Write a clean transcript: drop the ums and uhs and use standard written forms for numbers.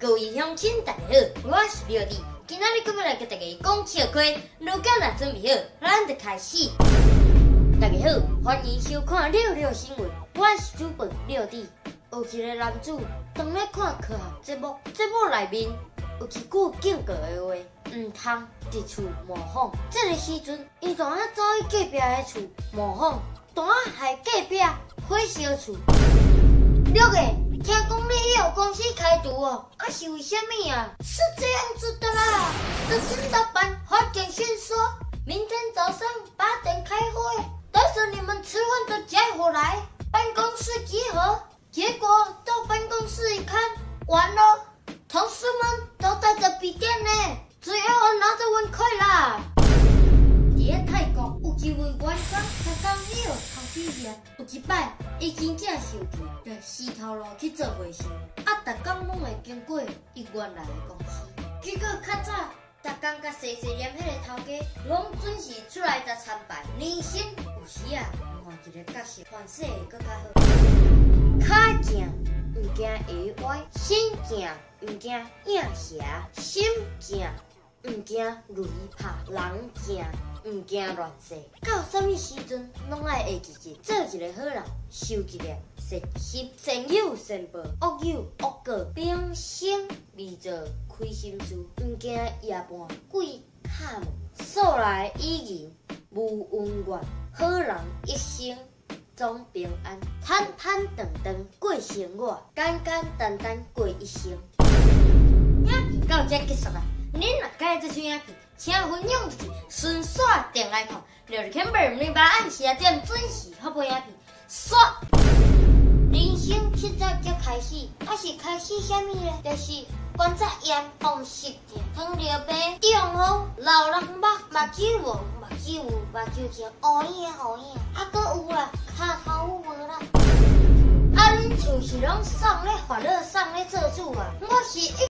各位乡亲，大家好，我是廖弟。今仔日我要来给大家讲笑话。如果若准备好，咱就开始。大家好，欢迎收看六六新闻，我是主播廖弟。有一个男子当咧看科学节目，节目内面有一句警告的话，唔通伫厝模仿。这个时阵，伊当啊走去隔壁的厝模仿，当啊害隔壁火烧厝。六个。 听讲你也有公司开除哦，是为什么啊？是这样子的啦，这新老板发简讯说，明天早上8点开会，带着你们吃饭的家伙来办公室集合。结果到办公室一看，完了，同事们都带着笔电呢，只有我拿着碗筷啦。伫泰国有一位员工，刚刚也有头几日，有一摆。 伊真正受气，就死头路去做回收，逐工拢会经过伊原来的公司。结果较早，逐工甲细细念迄个头家，拢准时出来甲参拜。人生有时啊，换一个角色，换世会更较好。脚行毋惊下歪，身行毋惊影邪，心行毋惊雷拍，人行。 唔惊乱世，到什么时阵拢爱会记记，做一个好人，受一个善心，善有善报，恶有恶果，平生未做亏心事，唔惊夜半鬼敲门，素来以人无恩怨，好人一生总平安，坦坦荡荡过生活，简简单单过一生。影片到这结束啦，恁若喜欢这出影片。 请分享出去，顺刷点来看，留着 camera 每晚按10点准时发布影片，刷。人生实在才开始，是开始什么呢？就是观察盐放湿点，糖尿病、中风、老人目睭无，目睭有，目睭青，乌影乌影，搁有啦，骹头有无啦？恁厝是拢送咧烦恼，送咧做主啊？我是。